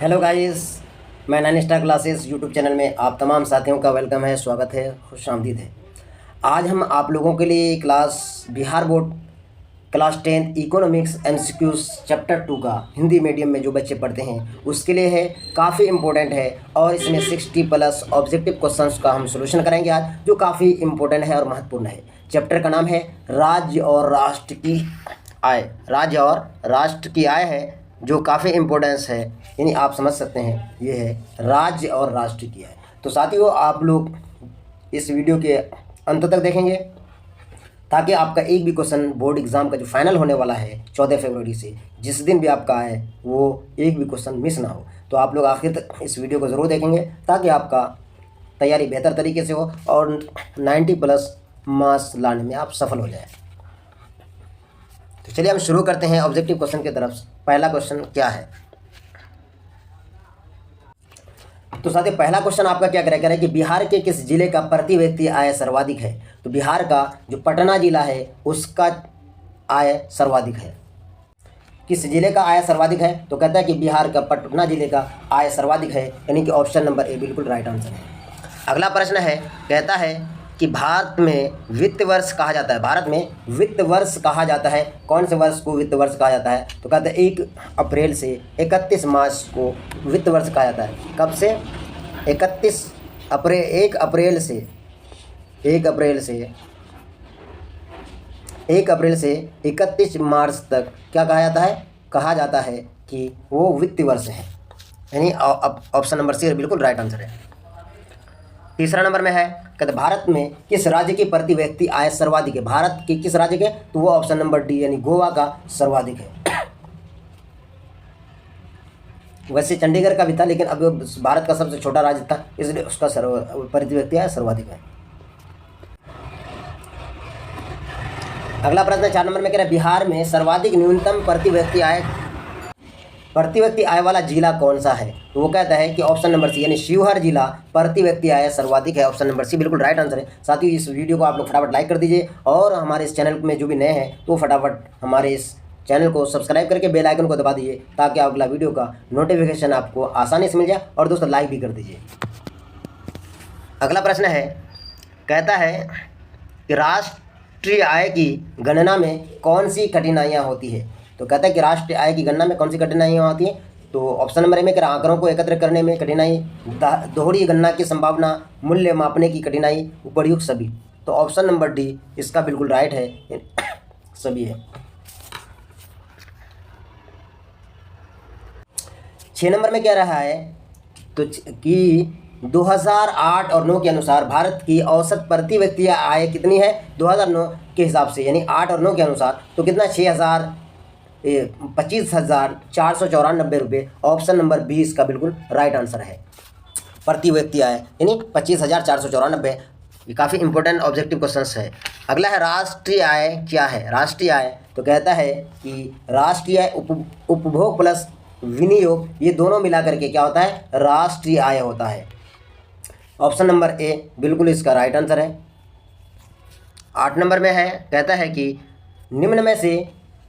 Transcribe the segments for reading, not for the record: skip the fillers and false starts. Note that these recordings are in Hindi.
हेलो गाइस, मैं nine star classes YouTube channel में आप तमाम साथियों का वेलकम है, स्वागत है, खुशामदीद है। आज हम आप लोगों के लिए class Bihar board class 10 economics MCQs chapter 2 का हिंदी मीडियम में जो बच्चे पढ़ते हैं उसके लिए है, काफ़ी इम्पोर्टेंट है और इसमें 60+ ऑब्जेक्टिव क्वेश्चंस का हम सॉल्यूशन करेंगे आज, जो काफ़ी इम्पोर्टेंट है और महत्वपूर्ण है। चैप्टर का नाम है राज्य और राष्ट्र की आय। राज्य और राष्ट्र की आय है, जो काफ़ी इम्पोर्टेंस है, यानी आप समझ सकते हैं ये है राज्य और राष्ट्र की आय। तो साथियों, आप लोग इस वीडियो के अंत तक देखेंगे ताकि आपका एक भी क्वेश्चन बोर्ड एग्ज़ाम का जो फाइनल होने वाला है 14 फरवरी से, जिस दिन भी आपका आए वो एक भी क्वेश्चन मिस ना हो। तो आप लोग आखिर तक इस वीडियो को ज़रूर देखेंगे ताकि आपका तैयारी बेहतर तरीके से हो और 90+ मार्क्स लाने में आप सफल हो जाए। तो चलिए हम शुरू करते हैं ऑब्जेक्टिव क्वेश्चन की तरफ। पहला क्वेश्चन क्या है? तो साथियों, पहला क्वेश्चन आपका क्या करेक्टर है कि बिहार के किस जिले का प्रति व्यक्ति आय सर्वाधिक है? तो बिहार का जो पटना जिला है उसका आय सर्वाधिक है। किस जिले का आय सर्वाधिक है? तो कहता है कि बिहार का पटना जिले का आय सर्वाधिक है, यानी कि ऑप्शन नंबर ए बिल्कुल राइट आंसर है। अगला प्रश्न है, कहता है कि भारत में वित्त वर्ष कहा जाता है। भारत में वित्त वर्ष कहा जाता है, कौन से वर्ष को वित्त वर्ष कहा जाता है? तो कहते हैं 1 अप्रैल से 31 मार्च को वित्त वर्ष कहा जाता है। कब से? 1 अप्रैल से 31 मार्च तक क्या कहा जाता है? कहा जाता है कि वो वित्त वर्ष है, यानी ऑप्शन नंबर सी बिल्कुल राइट आंसर है। तीसरा नंबर में है, कहते भारत में किस राज्य की प्रति व्यक्ति आय सर्वाधिक है? भारत के किस राज्य के? तो वो ऑप्शन नंबर डी यानी गोवा का सर्वाधिक है। वैसे चंडीगढ़ का भी था, लेकिन अब भारत का सबसे छोटा राज्य था इसलिए उसका प्रति व्यक्ति आय सर्वाधिक है। अगला प्रश्न 4 नंबर में कह रहा है, बिहार में सर्वाधिक न्यूनतम प्रति व्यक्ति आय वाला जिला कौन सा है? तो वो कहता है कि ऑप्शन नंबर सी यानी शिवहर जिला प्रति व्यक्ति आय सर्वाधिक है। ऑप्शन नंबर सी बिल्कुल राइट आंसर है। साथ ही इस वीडियो को आप लोग फटाफट लाइक कर दीजिए और हमारे इस चैनल में जो भी नए हैं तो फटाफट हमारे इस चैनल को सब्सक्राइब करके बेल आइकन को दबा दीजिए ताकि अगला वीडियो का नोटिफिकेशन आपको आसानी से मिल जाए। और दोस्तों लाइक भी कर दीजिए। अगला प्रश्न है, कहता है कि राष्ट्रीय आय की गणना में कौन सी कठिनाइयाँ होती है? तो कहता है कि राष्ट्रीय आय की गणना में कौन सी कठिनाइयाँ होती हैं? तो ऑप्शन नंबर ए में कह आंकड़ों को एकत्र करने में कठिनाई, दोहरी गणना की संभावना, मूल्य मापने की कठिनाई, उपर्युक्त सभी। तो ऑप्शन नंबर डी इसका बिल्कुल राइट है, सभी है। 6 नंबर में कह रहा है तो कि 2008 और 9 के अनुसार भारत की औसत प्रति व्यक्ति आय कितनी है? 2009 के हिसाब से यानी 8 और 9 के अनुसार तो कितना? 25,494 रुपये। ऑप्शन नंबर 20 का बिल्कुल राइट आंसर है। प्रति व्यक्ति आय यानी 25,494। ये काफ़ी इंपॉर्टेंट ऑब्जेक्टिव क्वेश्चंस है। अगला है, राष्ट्रीय आय क्या है? राष्ट्रीय आय तो कहता है कि राष्ट्रीय आय उपभोग प्लस विनियोग, ये दोनों मिलाकर के क्या होता है? राष्ट्रीय आय होता है। ऑप्शन नंबर ए बिल्कुल इसका राइट आंसर है। 8 नंबर में है, कहता है कि निम्न में से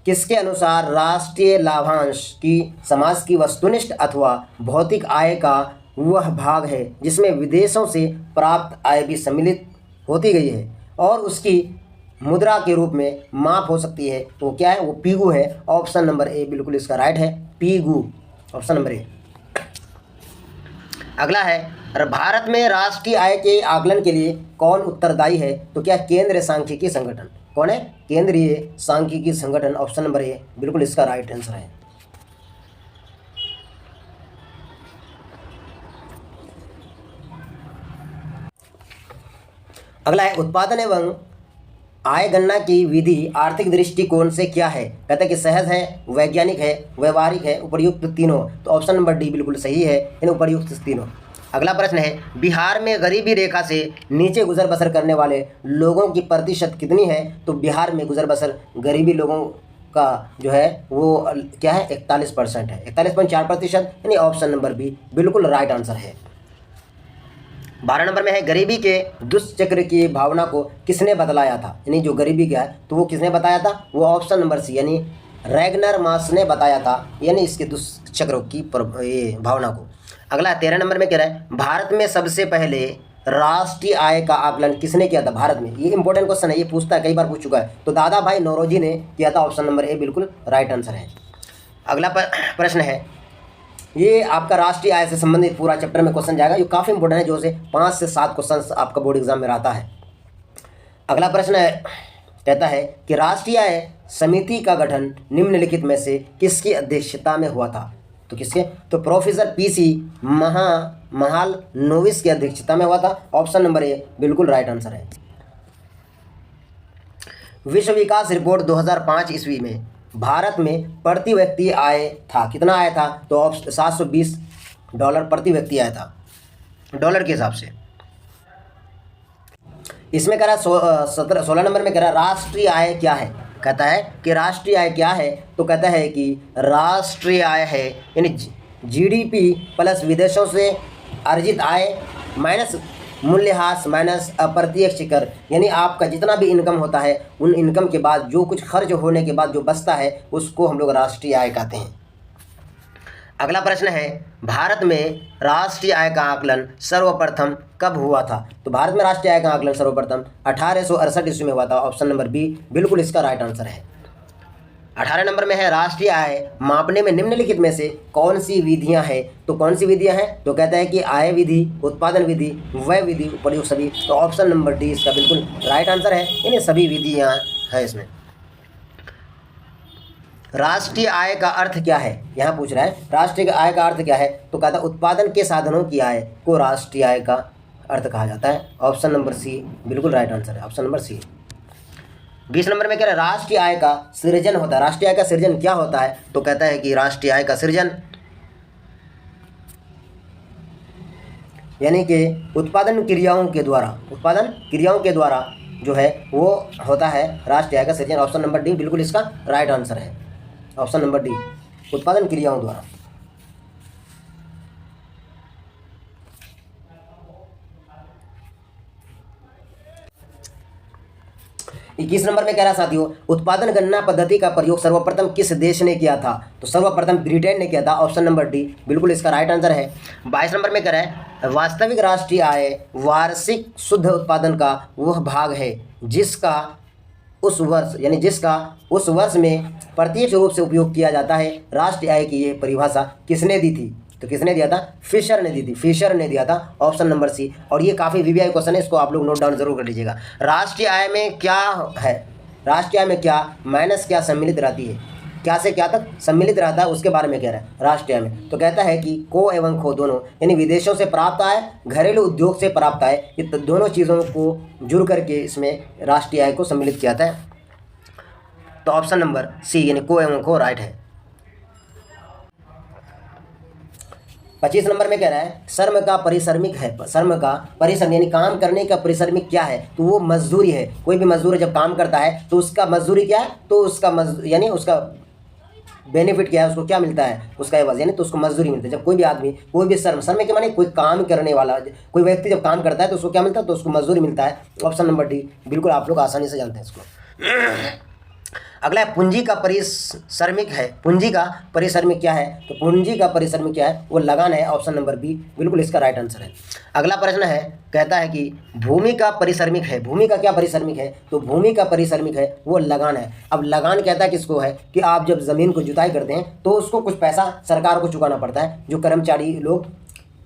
किसके अनुसार राष्ट्रीय लाभांश की समाज की वस्तुनिष्ठ अथवा भौतिक आय का वह भाग है जिसमें विदेशों से प्राप्त आय भी सम्मिलित होती गई है और उसकी मुद्रा के रूप में माप हो सकती है? तो क्या है? वो पीगू है। ऑप्शन नंबर ए बिल्कुल इसका राइट है, पीगू, ऑप्शन नंबर ए। अगला है, भारत में राष्ट्रीय आय के आकलन के लिए कौन उत्तरदायी है? तो क्या केंद्रीय सांख्यिकी संगठन। कौन है? केंद्रीय सांख्यिकी संगठन। ऑप्शन नंबर ए बिल्कुल इसका राइट आंसर है। अगला है, उत्पादन एवं आय गणना की विधि आर्थिक दृष्टिकोण से क्या है? कहते हैं कि सहज है, वैज्ञानिक है, व्यवहारिक है, उपर्युक्त तीनों। तो ऑप्शन नंबर डी बिल्कुल सही है, इन उपर्युक्त तीनों। अगला प्रश्न है, बिहार में गरीबी रेखा से नीचे गुजर बसर करने वाले लोगों की प्रतिशत कितनी है? तो बिहार में गुजर बसर गरीबी लोगों का जो है वो क्या है? 41% है, 41.4%, यानी ऑप्शन नंबर बी बिल्कुल राइट आंसर है। 12 नंबर में है, गरीबी के दुष्चक्र की भावना को किसने बतलाया था? यानी जो गरीबी क्या है तो वो किसने बताया था? वो ऑप्शन नंबर सी यानी रैगनर मास ने बताया था, यानी इसके दुष्चक्रों की ये भावना को। अगला 13 नंबर में कह रहा है भारत में सबसे पहले राष्ट्रीय आय का आकलन किसने किया था भारत में। ये इंपॉर्टेंट क्वेश्चन है, ये पूछता है, कई बार पूछ चुका है। तो दादा भाई नौरोजी ने किया था, ऑप्शन नंबर ए बिल्कुल राइट आंसर है। अगला प्रश्न है, ये आपका राष्ट्रीय आय से संबंधित पूरा चैप्टर में क्वेश्चन जाएगा, ये काफ़ी इंपॉर्टेंट है, जो से 5 से 7 क्वेश्चन आपका बोर्ड एग्जाम में आता है। अगला प्रश्न है, कहता है कि राष्ट्रीय आय समिति का गठन निम्नलिखित में से किसकी अध्यक्षता में हुआ था। तो किसके, तो प्रोफेसर पीसी महालनोबिस की अध्यक्षता में हुआ था, ऑप्शन नंबर ए बिल्कुल राइट आंसर है। विश्व विकास रिपोर्ट 2005 ईस्वी में भारत में प्रति व्यक्ति आय था, कितना आया था, तो $720 प्रति व्यक्ति आया था, डॉलर के हिसाब से। इसमें कह रहा 16 नंबर में कह रहा राष्ट्रीय आय क्या है। कहता है कि राष्ट्रीय आय क्या है, तो कहता है कि राष्ट्रीय आय है यानी जीडीपी प्लस विदेशों से अर्जित आय माइनस मूल्यह्रास माइनस अप्रत्यक्ष कर, यानी आपका जितना भी इनकम होता है उन इनकम के बाद जो कुछ खर्च होने के बाद जो बचता है उसको हम लोग राष्ट्रीय आय कहते हैं। अगला प्रश्न है, भारत में राष्ट्रीय आय का आकलन सर्वप्रथम कब हुआ था। तो भारत में राष्ट्रीय आय का आकलन सर्वप्रथम 1868 ईस्वी में हुआ था, ऑप्शन नंबर बी बिल्कुल इसका राइट आंसर है। 18 नंबर में है राष्ट्रीय आय मापने में निम्नलिखित में से कौन सी विधियां हैं। तो कौन सी विधियां हैं, तो कहता है कि आय विधि, उत्पादन विधि, व्यय विधि, उपयोग सभी। तो ऑप्शन नंबर डी इसका बिल्कुल राइट आंसर है, यानी सभी विधियां है इसमें। राष्ट्रीय आय का अर्थ क्या है, यहाँ पूछ रहा है राष्ट्रीय आय का अर्थ क्या है। तो कहता है उत्पादन के साधनों की आय को राष्ट्रीय आय का अर्थ कहा जाता है, ऑप्शन नंबर सी बिल्कुल राइट आंसर है, ऑप्शन नंबर सी। 20 नंबर में कह रहा है राष्ट्रीय आय का सृजन होता है। राष्ट्रीय आय का सृजन क्या होता है, तो कहता है कि राष्ट्रीय आय का सृजन यानी कि उत्पादन क्रियाओं के द्वारा जो है वो होता है राष्ट्रीय आय का सृजन, ऑप्शन नंबर डी बिल्कुल इसका राइट आंसर है, ऑप्शन नंबर डी उत्पादन क्रियाओं द्वारा। 21 नंबर में कह रहा साथियों उत्पादन गणना पद्धति का प्रयोग सर्वप्रथम किस देश ने किया था। तो सर्वप्रथम ब्रिटेन ने किया था, ऑप्शन नंबर डी बिल्कुल इसका राइट आंसर है। 22 नंबर में कह रहा है वास्तविक राष्ट्रीय आय वार्षिक शुद्ध उत्पादन का वह भाग है जिसका उस वर्ष में प्रत्यक्ष रूप से उपयोग किया जाता है। राष्ट्रीय आय की यह परिभाषा किसने दी थी, तो किसने दिया था, फिशर ने दी थी, फिशर ने दिया था, ऑप्शन नंबर सी। और ये काफ़ी वीवीआई क्वेश्चन है, इसको आप लोग नोट डाउन जरूर कर लीजिएगा। राष्ट्रीय आय में क्या है, राष्ट्रीय आय में क्या माइनस क्या सम्मिलित रहती है, क्या से क्या तक सम्मिलित रहता है उसके बारे में कह रहा है राष्ट्रीय आय में। तो कहता है कि को एवं खो दोनों, यानी विदेशों से प्राप्त आय, घरेलू उद्योग से प्राप्त आय, ये दोनों चीज़ों को जुड़ करके इसमें राष्ट्रीय आय को सम्मिलित किया जाता है। तो ऑप्शन नंबर सी यानी को एवं खो राइट है। 25 नंबर में कह रहा है श्रम का परिश्रमिक है, श्रम का परिश्रम यानी काम करने का परिश्रमिक क्या है, तो वो मजदूरी है। कोई भी मजदूर जब काम करता है तो उसका मजदूरी क्या है, तो उसका यानी उसका बेनिफिट क्या है, उसको क्या मिलता है, उसका एवज यानी तो उसको मजदूरी मिलती है। जब कोई भी आदमी कोई भी श्रम के माने कोई काम करने वाला कोई व्यक्ति जब काम करता है तो उसको क्या मिलता है, तो उसको मजदूरी मिलता है, ऑप्शन नंबर डी बिल्कुल आप लोग आसानी से जानते हैं इसको। अगला है पूंजी का परिश्रमिक है, पूंजी का परिश्रमिक क्या है, तो पूंजी का परिश्रमिक क्या है, वो लगान है, ऑप्शन नंबर बी बिल्कुल इसका राइट आंसर है। अगला प्रश्न है कहता है कि भूमि का परिश्रमिक है, भूमि का क्या परिश्रमिक है, तो भूमि का परिश्रमिक है वो लगान है। अब लगान कहता है किसको है कि आप जब ज़मीन को जुताई करते हैं तो उसको कुछ पैसा सरकार को चुकाना पड़ता है, जो कर्मचारी लोग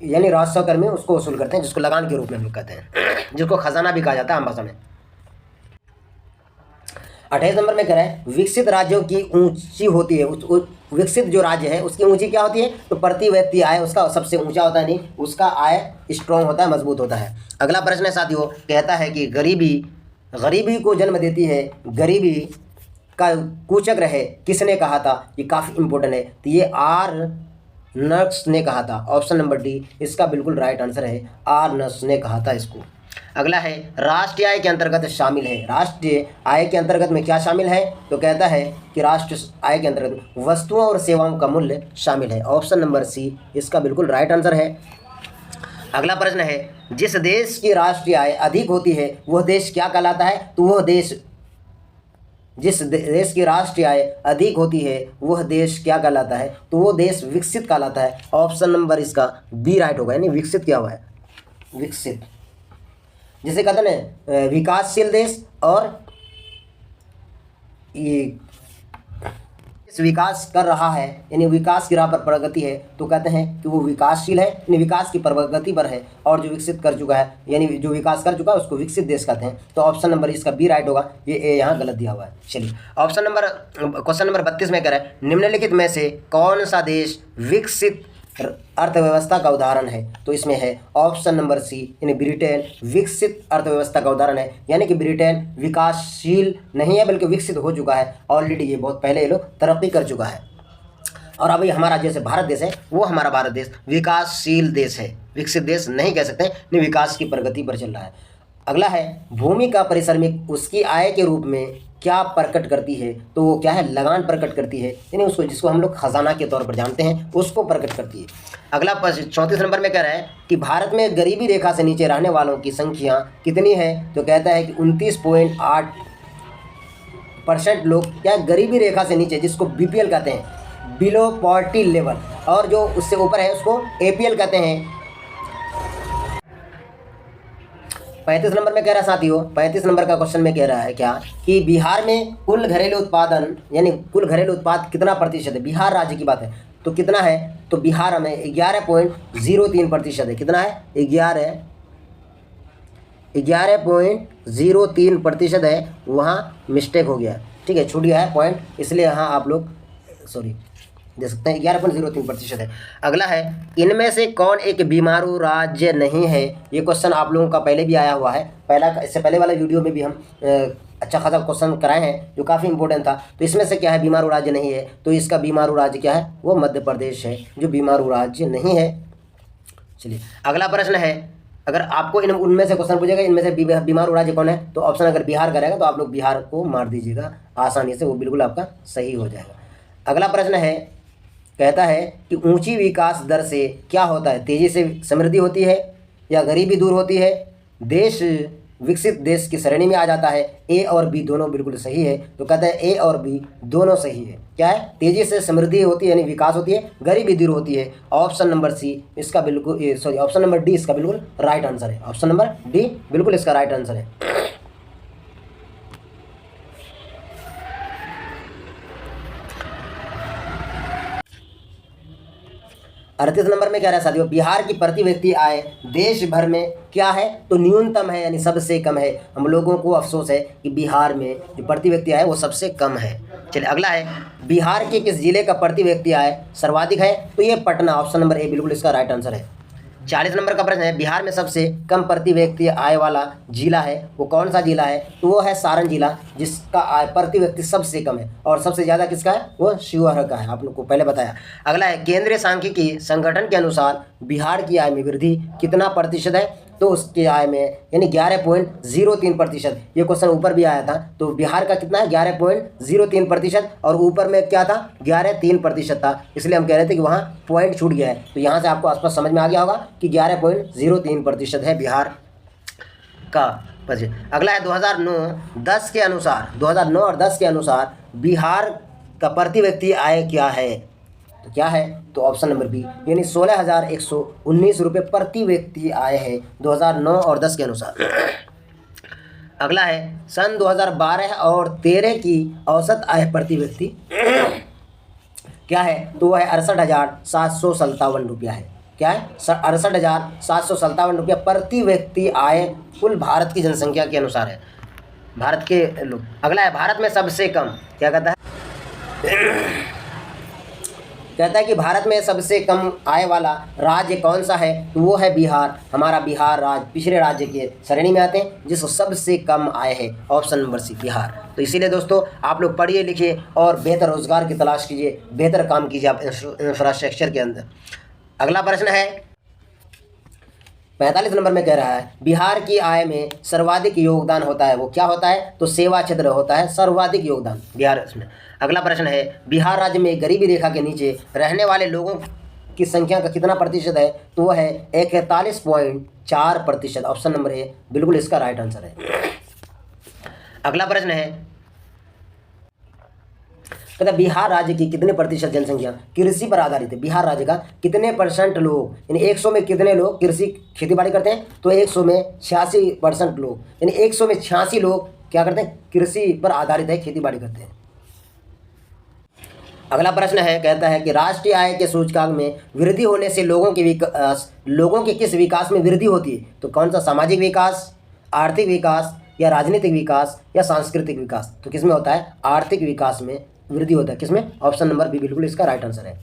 यानी राजस्व कर्मी उसको वसूल करते हैं, जिसको लगान के रूप में हम लोग कहते हैं, जिसको खजाना भी कहा जाता है आम भाषा में। 28 नंबर में कह रहा है विकसित राज्यों की ऊंची होती है, विकसित जो राज्य है उसकी ऊंची क्या होती है, तो प्रति व्यक्ति आय उसका सबसे ऊंचा होता है, नहीं उसका आय स्ट्रॉन्ग होता है, मजबूत होता है। अगला प्रश्न है साथियों कहता है कि गरीबी को जन्म देती है, गरीबी का कुचक्र है, किसने कहा था, ये काफ़ी इंपॉर्टेंट है। तो ये आर्नस्ट ने कहा था, ऑप्शन नंबर डी इसका बिल्कुल राइट आंसर है, आर्नस्ट ने कहा था इसको। अगला है राष्ट्रीय आय के अंतर्गत शामिल है, राष्ट्रीय आय के अंतर्गत में क्या शामिल है, तो कहता है कि राष्ट्रीय आय के अंतर्गत वस्तुओं और सेवाओं का मूल्य शामिल है, ऑप्शन नंबर सी इसका बिल्कुल राइट आंसर है। अगला प्रश्न है जिस देश की राष्ट्रीय आय अधिक होती है वह देश क्या कहलाता है, तो वह देश जिस देश की राष्ट्रीय आय अधिक होती है वह देश क्या कहलाता है? तो वो देश विकसित कहलाता है। ऑप्शन नंबर इसका बी राइट होगा, यानी विकसित क्या हुआ है? विकसित। जिसे कहते हैं विकासशील देश और ये विकास कर रहा है, यानी विकास की राह पर प्रगति है, तो कहते हैं कि वो विकासशील है, यानी विकास की प्रगति पर है। और जो विकसित कर चुका है, यानी जो विकास कर चुका है उसको विकसित देश कहते हैं। तो ऑप्शन नंबर इसका बी राइट होगा, ये ए यहाँ गलत दिया हुआ है। चलिए क्वेश्चन नंबर 32 में कह रहा है निम्नलिखित में से कौन सा देश विकसित अर्थव्यवस्था का उदाहरण है? तो इसमें है ऑप्शन नंबर सी, यानी ब्रिटेन विकसित अर्थव्यवस्था का उदाहरण है। यानी कि ब्रिटेन विकासशील नहीं है बल्कि विकसित हो चुका है ऑलरेडी, ये बहुत पहले ये लोग तरक्की कर चुका है। और अभी हमारा जैसे भारत देश है वो हमारा भारत देश विकासशील देश है, विकसित देश नहीं कह सकते, नहीं विकास की प्रगति पर चल रहा है। अगला है भूमि का परिसर में उसकी आय के रूप में क्या प्रकट करती है? तो वो क्या है? लगान प्रकट करती है, यानी उसको जिसको हम लोग खजाना के तौर पर जानते हैं उसको प्रकट करती है। अगला 34 नंबर में कह रहा है कि भारत में गरीबी रेखा से नीचे रहने वालों की संख्या कितनी है? तो कहता है कि 29.8% लोग क्या गरीबी रेखा से नीचे, जिसको बीपीएल कहते हैं, बिलो पॉवर्टी लेवल, और जो उससे ऊपर है उसको एपीएल कहते हैं। 35 नंबर में कह रहा है साथियों, 35 नंबर का क्वेश्चन में कह रहा है क्या कि बिहार में कुल घरेलू उत्पादन, यानी कुल घरेलू उत्पाद कितना प्रतिशत है? बिहार राज्य की बात है, तो कितना है? तो बिहार में 11.03% है। कितना है? 11.03% है। वहाँ मिस्टेक हो गया, ठीक है, छूट गया है पॉइंट, इसलिए यहाँ आप लोग सॉरी दे सकते हैं, 11.03% है। अगला है इनमें से कौन एक बीमारू राज्य नहीं है? ये क्वेश्चन आप लोगों का पहले भी आया हुआ है, इससे पहले वाला वीडियो में भी हम अच्छा खासा क्वेश्चन कराए हैं जो काफ़ी इंपॉर्टेंट था। तो इसमें से क्या है? बीमारू राज्य नहीं है, तो इसका बीमारू राज्य क्या है? वो मध्य प्रदेश है जो बीमारू राज्य नहीं है। चलिए अगला प्रश्न है, अगर आपको उनमें से क्वेश्चन पूछेगा इनमें से बीमारू राज्य कौन है, तो ऑप्शन अगर बिहार करेगा तो आप लोग बिहार को मार दीजिएगा आसानी से, वो बिल्कुल आपका सही हो जाएगा। अगला प्रश्न है, कहता है कि ऊंची विकास दर से क्या होता है? तेजी से समृद्धि होती है या गरीबी दूर होती है? देश विकसित देश की श्रेणी में आ जाता है। ए और बी दोनों बिल्कुल सही है, तो कहते हैं ए और बी दोनों सही है। क्या है? तेजी से समृद्धि होती है यानी विकास होती है, गरीबी दूर होती है। ऑप्शन नंबर सी इसका बिल्कुल ऑप्शन नंबर डी इसका बिल्कुल राइट आंसर है। ऑप्शन नंबर डी बिल्कुल इसका राइट आंसर है। 38 नंबर में कह रहा है साथियों, बिहार की प्रति व्यक्ति आय देश भर में क्या है? तो न्यूनतम है, यानी सबसे कम है। हम लोगों को अफसोस है कि बिहार में जो प्रति व्यक्ति आय वो सबसे कम है। चलिए अगला है, बिहार के किस जिले का प्रति व्यक्ति आय सर्वाधिक है? तो ये पटना, ऑप्शन नंबर ए बिल्कुल इसका राइट आंसर है। 40 नंबर का प्रश्न है, बिहार में सबसे कम प्रति व्यक्ति आय वाला जिला है, वो कौन सा जिला है? तो वो है सारण जिला, जिसका आय प्रति व्यक्ति सबसे कम है। और सबसे ज़्यादा किसका है? वो शिवहर का है, आप लोग को पहले बताया। अगला है, केंद्रीय सांख्यिकी संगठन के अनुसार बिहार की आय में वृद्धि कितना प्रतिशत है? तो उसकी आय में यानी 11.03%। ये क्वेश्चन ऊपर भी आया था, तो बिहार का कितना है? 11.03%, और ऊपर में क्या था? 11.3% था, इसलिए हम कह रहे थे कि वहाँ पॉइंट छूट गया है। तो यहाँ से आपको आसपास समझ में आ गया होगा कि 11.03% है बिहार का बजट। अगला है 2009-10 के अनुसार, 2009 और 10 के अनुसार बिहार का प्रति व्यक्ति आय क्या है? तो क्या है? तो ऑप्शन नंबर बी, यानी 16,119 रुपये प्रति व्यक्ति आय है 2009 और 10 के अनुसार। अगला है, सन 2012 और 13 की औसत आय प्रति व्यक्ति क्या है? तो वह है 68,757 रुपया है। क्या है? 68,757 रुपया प्रति व्यक्ति आय कुल भारत की जनसंख्या के अनुसार है, भारत के लोग। अगला है, भारत में सबसे कम, क्या कहता है? कहता है कि भारत में सबसे कम आय वाला राज्य कौन सा है? तो वो है बिहार। हमारा बिहार राज्य पिछड़े राज्य के श्रेणी में आते हैं, जिसको सबसे कम आय है। Option number C Bihar. तो इसीलिए दोस्तों आप लोग पढ़िए लिखिए और बेहतर रोजगार की तलाश कीजिए, बेहतर काम कीजिए आप इंफ्रास्ट्रक्चर के अंदर। अगला प्रश्न है 45 नंबर में कह रहा है, बिहार की आय में सर्वाधिक योगदान होता है, वो क्या होता है? तो सेवा क्षेत्र होता है सर्वाधिक योगदान बिहार इसमें। अगला प्रश्न है, बिहार राज्य में गरीबी रेखा के नीचे रहने वाले लोगों की संख्या का कितना प्रतिशत है? तो वह है 41.4%। ऑप्शन नंबर ए बिल्कुल इसका राइट आंसर है। अगला प्रश्न है, कहता है बिहार राज्य की कितने प्रतिशत जनसंख्या कृषि पर आधारित है। बिहार राज्य का कितने परसेंट लोग, यानी 100 में कितने लोग कृषि खेती बाड़ी करते हैं, तो 100 में 86% लोग, यानी 100 में 86 लोग क्या करते हैं, कृषि पर आधारित है, खेती बाड़ी करते हैं। अगला प्रश्न है, कहता है कि राष्ट्रीय आय के सूचकांक में वृद्धि होने से लोगों के किस विकास में वृद्धि होती है, तो कौन सा, सामाजिक विकास, आर्थिक विकास या राजनीतिक विकास या सांस्कृतिक विकास, तो किसमें होता है, आर्थिक विकास में वृद्धि होता है। किसमें, ऑप्शन नंबर बी बिल्कुल इसका राइट आंसर है।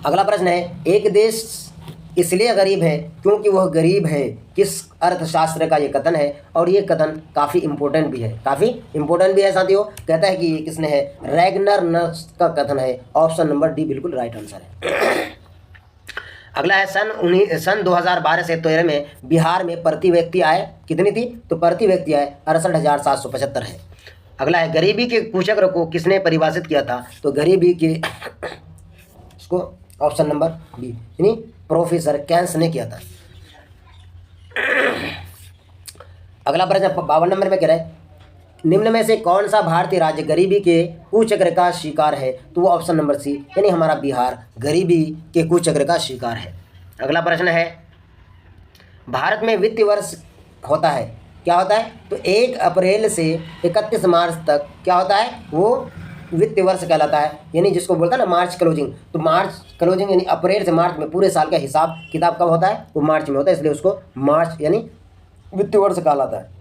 अगला प्रश्न है, एक देश इसलिए गरीब है क्योंकि वह गरीब है, किस अर्थशास्त्र का ये कथन है, और ये कथन काफ़ी इंपॉर्टेंट भी है, साथियों। कहता है कि ये किसने है, रैगनर का कथन है। ऑप्शन नंबर डी बिल्कुल राइट आंसर है। अगला है, सन 2012 से 13 में बिहार में प्रति व्यक्ति आय कितनी थी, तो प्रति व्यक्ति आय 68,775 है। अगला है, गरीबी के कुचक्र को किसने परिभाषित किया था, तो गरीबी के इसको ऑप्शन नंबर बी यानी प्रोफेसर केन्स ने किया था। अगला प्रश्न 52 नंबर में कह रहा है, निम्न में से कौन सा भारतीय राज्य गरीबी के कुचक्र का शिकार है, तो वो ऑप्शन नंबर सी यानी हमारा बिहार गरीबी के कुचक्र का शिकार है। अगला प्रश्न है, भारत में वित्तीय वर्ष होता है, क्या होता है, तो 1 अप्रैल से 31 मार्च तक क्या होता है, वो वित्तीय वर्ष कहलाता है, यानी जिसको बोलता है ना मार्च क्लोजिंग। तो मार्च क्लोजिंग यानी अप्रैल से मार्च में पूरे साल का हिसाब किताब कब होता है, वो मार्च में होता है, इसलिए उसको मार्च यानी वित्तीय वर्ष कहलाता है।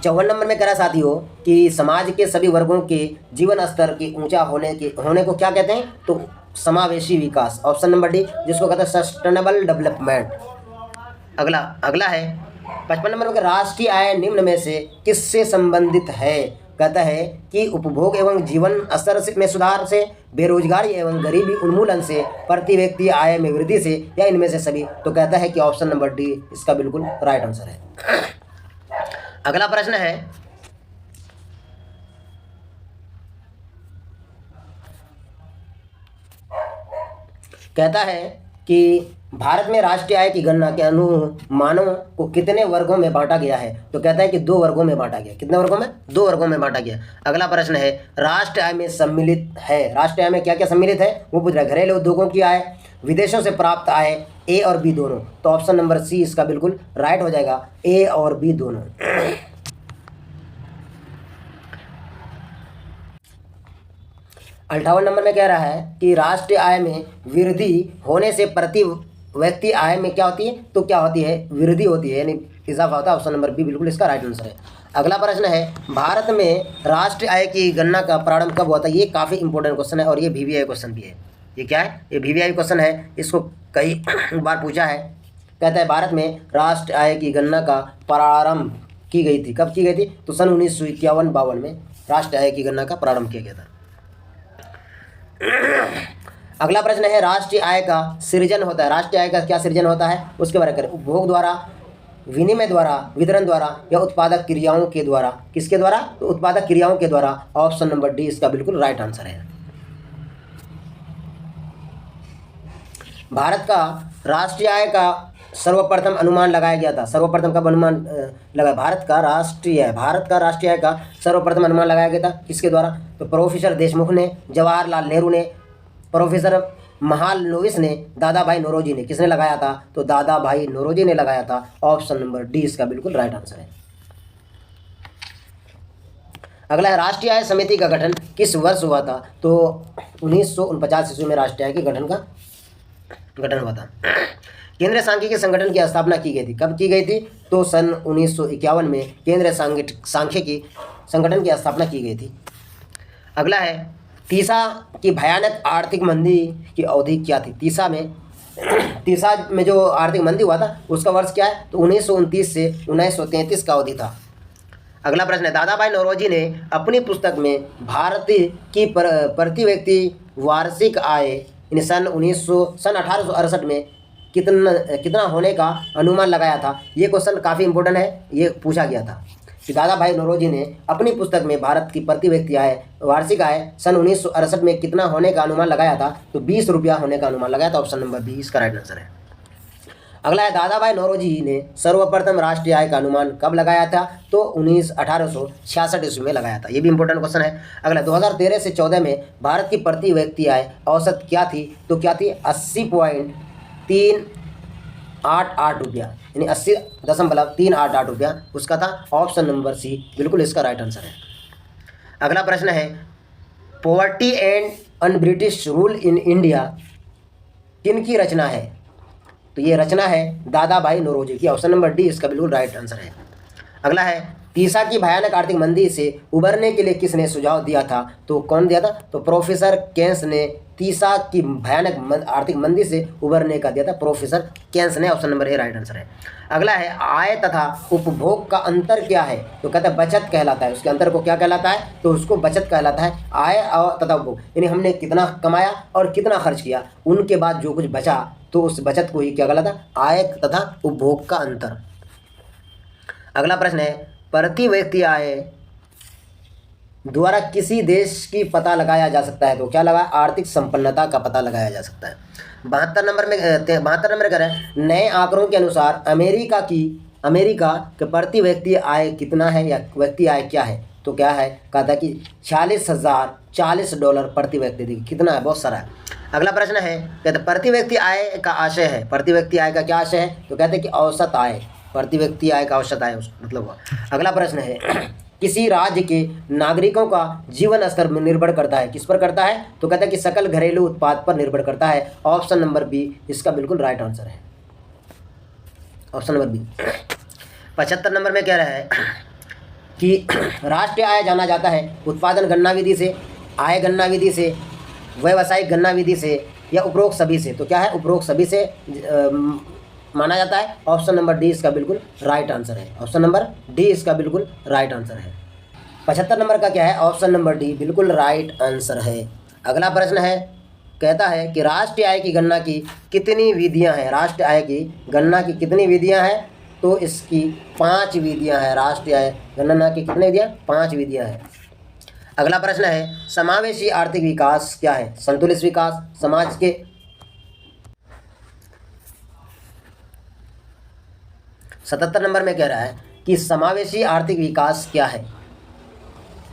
चौवन नंबर में कह रहा साथियों कि समाज के सभी वर्गों के जीवन स्तर के ऊंचा होने को क्या कहते हैं, तो समावेशी विकास। ऑप्शन नंबर डी जिसको कहते हैं सस्टेनेबल डेवलपमेंट। अगला है 55 नंबर में, राष्ट्रीय आय निम्न में से किससे संबंधित है, कहता है कि उपभोग एवं जीवन स्तर में सुधार से, बेरोजगारी एवं गरीबी उन्मूलन से, प्रति व्यक्ति आय में वृद्धि से, या इनमें से सभी, तो कहता है कि ऑप्शन नंबर डी इसका बिल्कुल राइट आंसर है। अगला प्रश्न है, कहता है कि भारत में राष्ट्रीय आय की गणना के अनुमानों को कितने वर्गों में बांटा गया है, तो कहता है कि 2 वर्गों में बांटा गया। कितने वर्गों में, 2 वर्गों में बांटा गया। अगला प्रश्न है, राष्ट्रीय आय में सम्मिलित है, राष्ट्रीय आय में क्या क्या सम्मिलित है, वो पूछ रहा है, घरेलू उद्योगों की आय, विदेशों से प्राप्त आय, ए और बी दोनों, तो ऑप्शन नंबर सी इसका बिल्कुल राइट हो जाएगा, ए और बी दोनों। 58 नंबर में कह रहा है कि राष्ट्रीय आय में वृद्धि होने से प्रति व्यक्ति आय में क्या होती है, तो क्या होती है, वृद्धि होती है, यानी इजाफा होता है। ऑप्शन नंबर बी बिल्कुल इसका राइट आंसर है। अगला प्रश्न है, भारत में राष्ट्रीय आय की गणना का प्रारंभ कब हुआ था, ये काफ़ी इंपॉर्टेंट क्वेश्चन है और ये VVI क्वेश्चन भी है। ये क्या है, ये VVI क्वेश्चन है, इसको कई बार पूछा है। कहता है भारत में राष्ट्रीय आय की गणना का प्रारंभ की गई थी, कब की गई थी, तो सन 1951-52 में राष्ट्रीय आय की गणना का प्रारंभ किया गया था। अगला प्रश्न है, राष्ट्रीय आय का सृजन होता है, राष्ट्रीय आय का क्या सृजन होता है, उसके बारे में करें, उपभोग द्वारा, विनिमय द्वारा, वितरण द्वारा, या उत्पादक क्रियाओं के द्वारा। किसके द्वारा, तो उत्पादक क्रियाओं के द्वारा। ऑप्शन नंबर डी इसका बिल्कुल राइट आंसर है। भारत का राष्ट्रीय आय का सर्वप्रथम अनुमान लगाया गया था, सर्वप्रथम कब अनुमान लगा, भारत का राष्ट्रीय आय का सर्वप्रथम अनुमान लगाया गया था, किसके द्वारा, तो प्रोफेसर देशमुख ने, जवाहरलाल नेहरू ने, प्रोफेसर महालनोबिस ने, दादा भाई नौरोजी ने। किसने लगाया था, तो दादा भाई नौरोजी ने लगाया था। ऑप्शन नंबर डी इसका बिल्कुल राइट आंसर है। अगला है, राष्ट्रीय आय समिति का गठन किस वर्ष हुआ था, तो 1949 ईस्वी में राष्ट्रीय आय के गठन हुआ था। केंद्रीय सांख्यिकी संगठन की स्थापना की गई थी, कब की गई थी, तो सन 1951 में केंद्रीय सांख्यिकी संगठन की स्थापना की गई थी। अगला है, तीसा की भयानक आर्थिक मंदी की अवधि क्या थी, तीसा में जो आर्थिक मंदी हुआ था उसका वर्ष क्या है, तो 1929 से 1933 का अवधि था। अगला प्रश्न है, दादा भाई नौरोजी ने अपनी पुस्तक में भारत की प्रति व्यक्ति वार्षिक आय सन 1868 में कितना होने का अनुमान लगाया था। ये क्वेश्चन काफ़ी इंपॉर्टेंट है, ये पूछा गया था। कि दादा भाई नौरोजी ने अपनी पुस्तक में भारत की प्रति व्यक्ति आय वार्षिक आय सन 1968 में कितना होने का अनुमान लगाया था? तो 20 रुपया होने का अनुमान लगाया था। ऑप्शन नंबर बी इसका राइट आंसर है। अगला है दादा भाई नौरोजी ने सर्वप्रथम राष्ट्रीय आय का अनुमान कब लगाया था? तो 1866 ईस्वी में लगाया था। ये भी इंपॉर्टेंट क्वेश्चन है। अगला 2013 से 14 में भारत की प्रति व्यक्ति आय औसत क्या थी? तो क्या थी? 80.388 रुपया, यानी 80.388 रुपया उसका था। ऑप्शन नंबर सी बिल्कुल इसका राइट आंसर है। अगला प्रश्न है poverty and un British rule in India किन की रचना है? तो ये रचना है दादा भाई नौरोजी की। ऑप्शन नंबर डी इसका बिल्कुल राइट आंसर है। अगला है तीसा की भयानक आर्थिक मंदी से उबरने के लिए किसने सुझाव दिया था? तो कौन दिया था? तो प्रोफेसर केन्स ने तीसा की भयानक आर्थिक मंदी से उबरने का दिया था, प्रोफेसर केन्स ने। Option number A right answer है। अगला है आय तथा उपभोग का अंतर क्या है? तो कहता है बचत कहलाता है। उसके अंतर को क्या कहलाता है? तो उसको बचत कहलाता है। आय और तथा उपभोग, यानी हमने कितना कमाया और कितना खर्च किया, उनके बाद जो कुछ बचा तो उस बचत को ही क्या कहलाता है? आय तथा उपभोग का अंतर। अगला प्रश्न है प्रति व्यक्ति आय द्वारा किसी देश की पता लगाया जा सकता है? तो क्या लगा? आर्थिक संपन्नता का पता लगाया जा सकता है। 72 नंबर में कह रहे हैं नए आंकड़ों के अनुसार अमेरिका के प्रति व्यक्ति आय कितना है या व्यक्ति आय क्या है? तो क्या है? कहा था कि $40,040 प्रति व्यक्ति। देखिए कितना है, बहुत सारा है। अगला प्रश्न है कहते प्रति व्यक्ति आय का आशय है। प्रति व्यक्ति आय का क्या आशय है? तो कहते हैं कि औसत आय, प्रति व्यक्ति आय का औसत आय मतलब हुआ। अगला प्रश्न है किसी राज्य के नागरिकों का जीवन स्तर में निर्भर करता है, किस पर करता है? तो कहता है कि सकल घरेलू उत्पाद पर निर्भर करता है। ऑप्शन नंबर बी इसका बिल्कुल राइट आंसर है। Option number B. 75 नंबर में कह रहा है कि राष्ट्रीय आय जाना जाता है उत्पादन गणना विधि से, आय गणना विधि से, व्यावसायिक गणना विधि से या उपरोक्त सभी से। तो क्या है? उपरोक्त सभी से माना जाता है। ऑप्शन नंबर डी इसका बिल्कुल राइट आंसर है। ऑप्शन नंबर डी इसका बिल्कुल राइट आंसर है। 75 नंबर का क्या है? ऑप्शन नंबर डी बिल्कुल राइट आंसर है। अगला प्रश्न है कहता है कि राष्ट्रीय आय की गणना की कितनी विधियां हैं? राष्ट्रीय आय की गणना की कितनी विधियां हैं? तो इसकी 5 विधियां हैं। राष्ट्रीय आय गणना की कितनी विधियां? 5 विधियां हैं। अगला प्रश्न है समावेशी आर्थिक विकास क्या है? संतुलित विकास, समाज के 77 नंबर में कह रहा है कि समावेशी आर्थिक विकास क्या है?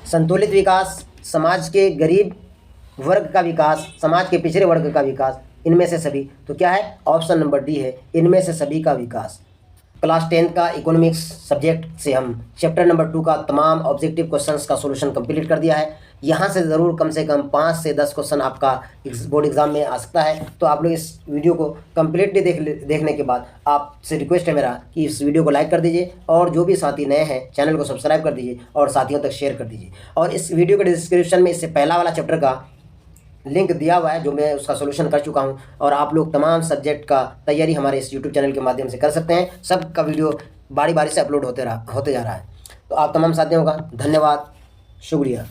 संतुलित विकास, समाज के गरीब वर्ग का विकास, समाज के पिछड़े वर्ग का विकास, इनमें से सभी। तो क्या है? ऑप्शन नंबर डी है, इनमें से सभी का विकास। क्लास 10 का इकोनॉमिक्स सब्जेक्ट से हम चैप्टर नंबर 2 का तमाम ऑब्जेक्टिव क्वेश्चंस का सॉल्यूशन कंप्लीट कर दिया है। यहाँ से ज़रूर कम से कम 5 से 10 क्वेश्चन आपका बोर्ड एग्जाम में आ सकता है। तो आप लोग इस वीडियो को कम्प्लीटली देखने के बाद आपसे रिक्वेस्ट है मेरा कि इस वीडियो को लाइक कर दीजिए और जो भी साथी नए हैं चैनल को सब्सक्राइब कर दीजिए और साथियों तक शेयर कर दीजिए। और इस वीडियो के डिस्क्रिप्शन में इससे पहला वाला चैप्टर का लिंक दिया हुआ है जो मैं उसका सॉल्यूशन कर चुका हूं। और आप लोग तमाम सब्जेक्ट का तैयारी हमारे इस यूट्यूब चैनल के माध्यम से कर सकते हैं। सब का वीडियो बारी बारी से अपलोड होते जा रहा है। तो आप तमाम साथियों का धन्यवाद, शुक्रिया।